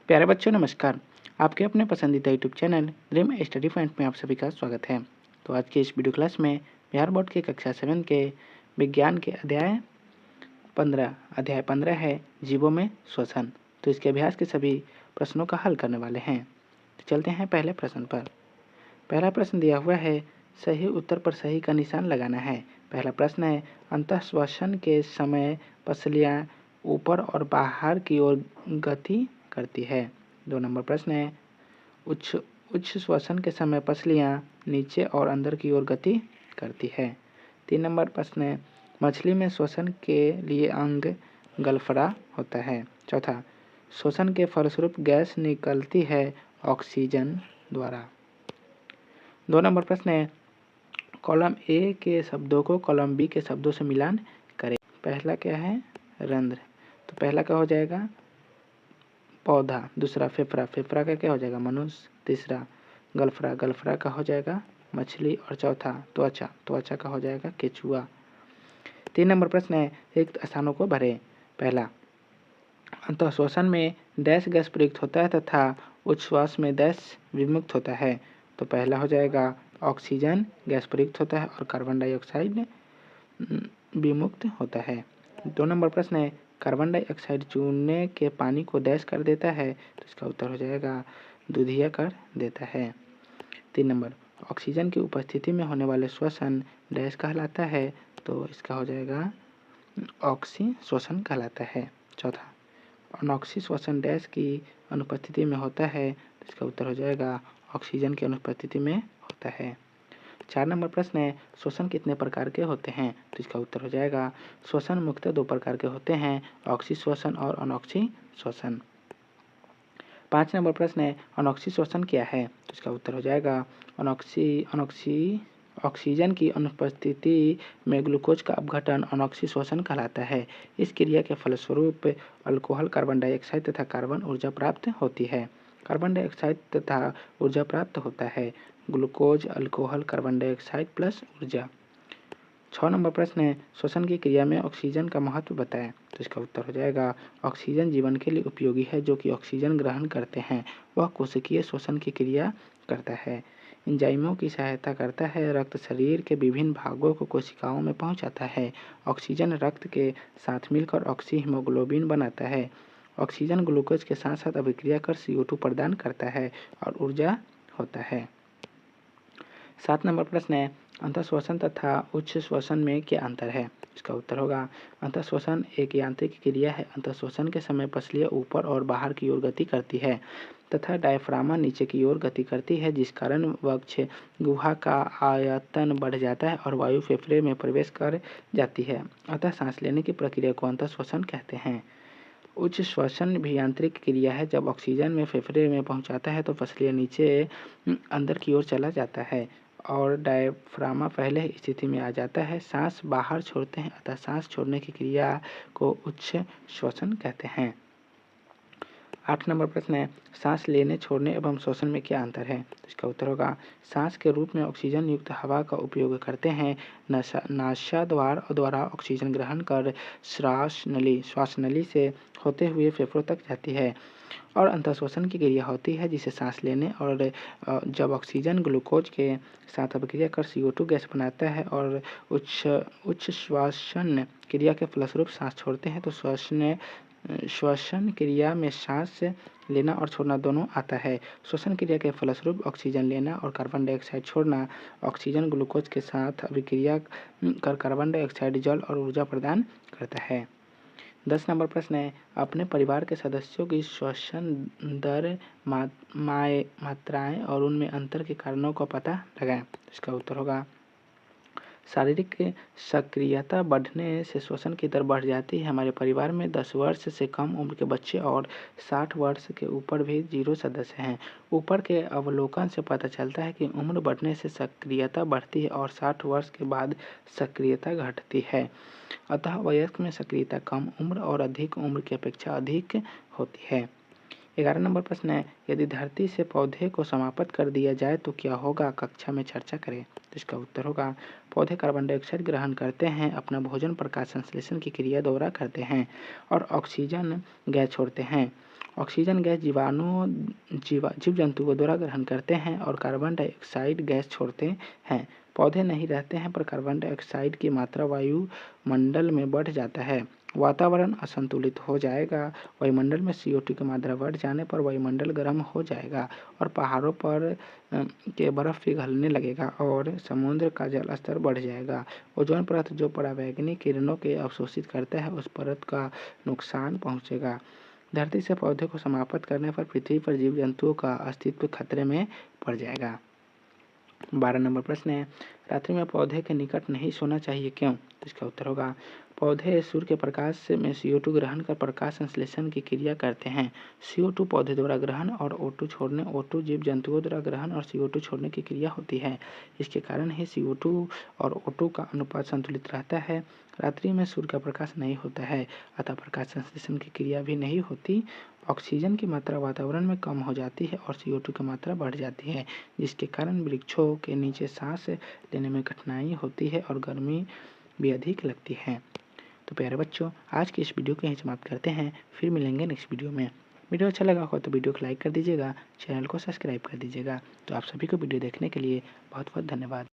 प्यारे बच्चों नमस्कार। आपके अपने पसंदीदा YouTube channel dream study point में आप सभी का स्वागत है। तो आज के इस वीडियो क्लास में बिहार बोर्ड के कक्षा 7 के विज्ञान के अध्याय 15 है जीवों में श्वसन। तो इसके अभ्यास के सभी प्रश्नों का हल करने वाले हैं। तो चलते हैं पहले प्रश्न पर। पहला प्रश्न दिया हुआ है, सही उत्तर पर सही का निशान लगाना है। पहला प्रश्न है, अंतःश्वसन के समय पसलियाँ ऊपर और बाहर की ओर गति करती है। 2 नंबर प्रश्न है, उच्च श्वसन के समय पसलियाँ नीचे और अंदर की ओर गति करती है। 3 नंबर प्रश्न है, मछली में श्वसन के लिए अंग गलफड़ा होता है। चौथा, श्वसन के फलस्वरूप गैस निकलती है ऑक्सीजन द्वारा। 2 नंबर प्रश्न है, कॉलम ए के शब्दों को कॉलम बी के शब्दों से मिलान करें। पहला क्या है, रंध्र, तो पहला क्या हो जाएगा, पौधा। दूसरा फेफड़ा, फेफड़ा का क्या हो जाएगा, मनुष्य। तीसरा गलफड़ा, गलफड़ा का हो जाएगा मछली। और चौथा त्वचा, त्वचा का हो जाएगा केचुआ। 3 नंबर प्रश्न है, रिक्त स्थानों को भरें। पहला, अंतःश्वसन में डैश गैस प्रयुक्त होता है तथा उच्छ्वास में डैश विमुक्त होता है। तो पहला हो जाएगा ऑक्सीजन गैस प्रयुक्त होता है और कार्बन डाइऑक्साइड विमुक्त होता है। 2 नंबर प्रश्न है, कार्बन डाइऑक्साइड चूने के पानी को डैश कर देता है। तो इसका उत्तर हो जाएगा दूधिया कर देता है। 3 नंबर, ऑक्सीजन की उपस्थिति में होने वाले श्वसन डैश कहलाता है। तो इसका हो जाएगा ऑक्सी श्वसन कहलाता है। चौथा, अनॉक्सी श्वसन डैश की अनुपस्थिति में होता है। तो इसका उत्तर हो जाएगा ऑक्सीजन की अनुपस्थिति में होता है। 4 नंबर प्रश्न है, श्वसन कितने प्रकार के होते हैं। तो इसका उत्तर हो जाएगा श्वसन मुख्यतः 2 प्रकार के होते हैं, ऑक्सी श्वसन और अनॉक्सी श्वसन। 5 नंबर प्रश्न है, अनॉक्सी श्वसन क्या है। तो इसका उत्तर हो जाएगा ऑक्सीजन की अनुपस्थिति में ग्लूकोज का अपघटन अनॉक्सी श्वसन कहलाता है। इस क्रिया के फलस्वरूप अल्कोहल, कार्बन डाइऑक्साइड तथा कार्बन ऊर्जा प्राप्त होती है। कार्बन डाइऑक्साइड तथा ऊर्जा प्राप्त होता है, glucose, alcohol, carbon dioxide plus ऊर्जा। 6 नंबर प्रश्न है, श्वसन की क्रिया में ऑक्सीजन का महत्व बताएं। तो इसका उत्तर हो जाएगा ऑक्सीजन जीवन के लिए उपयोगी है। जो कि ऑक्सीजन ग्रहण करते हैं वह कोशिकीय श्वसन की क्रिया करता है, एंजाइमों की सहायता करता है, रक्त शरीर के विभिन्न भागों को कोशिकाओं में पहुंचाता है। ऑक्सीजन रक्त के साथ मिलकर ऑक्सी हीमोग्लोबिन बनाता है। ऑक्सीजन ग्लूकोज के साथ साथ अभिक्रिया कर CO2 प्रदान करता है और ऊर्जा होता है। 7 नंबर प्रश्न है, अंतःश्वसन तथा उच्च श्वसन में क्या अंतर है। इसका उत्तर होगा अंतःश्वसन एक यांत्रिक क्रिया है। अंतःश्वसन के समय पसलियाँ ऊपर और बाहर की ओर गति करती है तथा डायफ्रामा नीचे की ओर गति करती है, जिस कारण वक्ष गुहा का आयतन बढ़ जाता है और वायु फेफड़े में प्रवेश कर जाती है। अतः सांस लेने की प्रक्रिया को अंतःश्वसन कहते हैं। उच्च श्वसन भी यांत्रिक क्रिया है। जब ऑक्सीजन में फेफड़े में पहुंचाता है तो पसलियाँ नीचे अंदर की ओर चला जाता है और डायफ्रामा पहले स्थिति में आ जाता है। सांस बाहर छोड़ते हैं, अतः सांस छोड़ने की क्रिया को उच्च श्वसन कहते हैं। 8 नंबर प्रश्न है, सांस लेने, छोड़ने एवं श्वसन में क्या अंतर है। इसका उत्तर होगा सांस के रूप में ऑक्सीजन युक्त हवा का उपयोग करते हैं। नासाद्वार द्वारा ऑक्सीजन ग्रहण कर श्वास नली से होते हुए फेफड़ों तक जाती है और अंतःश्वसन की क्रिया होती है, जिसे सांस लेने और जब ऑक्सीजन ग्लूकोज के साथ अभिक्रिया कर CO2 गैस बनाता है और उच्च श्वसन क्रिया के फलस्वरूप सांस छोड़ते हैं तो श्वसन क्रिया में सांस लेना और छोड़ना दोनों आता है। श्वसन क्रिया के फलस्वरूप ऑक्सीजन लेना और कार्बन डाइऑक्साइड छोड़ना। ऑक्सीजन ग्लूकोज के साथ अभिक्रिया कर कार्बन डाइऑक्साइड, जल और ऊर्जा प्रदान करता है। 10 नंबर प्रश्न है, अपने परिवार के सदस्यों की श्वसन दर, मात्राएं और उनमें अंतर के कारणों का पता लगाएं। इसका उत्तर होगा शारीरिक सक्रियता बढ़ने से श्वसन की दर बढ़ जाती है। हमारे परिवार में 10 वर्ष से कम उम्र के बच्चे और 60 वर्ष के ऊपर भी 0 सदस्य हैं। ऊपर के अवलोकन से पता चलता है कि उम्र बढ़ने से सक्रियता बढ़ती है और 60 वर्ष के बाद सक्रियता घटती है। अतः वयस्क में सक्रियता कम उम्र और अधिक उम्र की अपेक्षा अधिक होती है। 11 नंबर प्रश्न है, यदि धरती से पौधे को समाप्त कर दिया जाए तो क्या होगा, कक्षा में चर्चा करें। तो इसका उत्तर होगा पौधे कार्बन डाइऑक्साइड ग्रहण करते हैं, अपना भोजन प्रकाश संश्लेषण की क्रिया द्वारा करते हैं और ऑक्सीजन गैस छोड़ते हैं। ऑक्सीजन गैस जीव जंतुओं द्वारा ग्रहण करते हैं और कार्बन डाइऑक्साइड गैस छोड़ते हैं। पौधे नहीं रहते हैं पर कार्बन डाइऑक्साइड की मात्रा वायुमंडल में बढ़ जाता है, वातावरण असंतुलित हो जाएगा। वायुमंडल में CO2 की मात्रा बढ़ जाने पर वायुमंडल गर्म हो जाएगा और पहाड़ों पर के बर्फ पिघलने लगेगा और समुद्र का जल स्तर बढ़ जाएगा। ओजोन परत जो पराबैंगनी किरणों के अवशोषित करता है, उस परत का नुकसान पहुंचेगा। धरती से पौधे को समाप्त करने पर पृथ्वी पर जीव जंतुओं का अस्तित्व खतरे में पड़ जाएगा। 12 नंबर प्रश्न है, रात्रि में पौधे के निकट नहीं सोना चाहिए, क्यों? तो इसका उत्तर होगा, पौधे सूर्य के प्रकाश में CO2 ग्रहण कर प्रकाश संश्लेषण की क्रिया करते हैं। CO2 पौधे द्वारा ग्रहण और O2 जीव जंतुओं द्वारा ग्रहण और CO2 छोड़ने की क्रिया होती है। इसके कारण ही CO2 और O2 का अनुपात संतुलित रहता है। रात्रि में सूर्य का प्रकाश नहीं होता है, अतः प्रकाश संश्लेषण की क्रिया भी नहीं होती। ऑक्सीजन की मात्रा वातावरण में कम हो जाती है और CO2 की मात्रा बढ़ जाती है, जिसके कारण वृक्षों के नीचे सांस लेने में कठिनाई होती है और गर्मी भी अधिक लगती है। तो प्यारे बच्चों, आज की इस वीडियो को यहीं समाप्त करते हैं, फिर मिलेंगे नेक्स्ट वीडियो में। वीडियो अच्छा लगा हो तो वीडियो को लाइक कर दीजिएगा, चैनल को सब्सक्राइब कर दीजिएगा। तो आप सभी को वीडियो देखने के लिए बहुत बहुत धन्यवाद।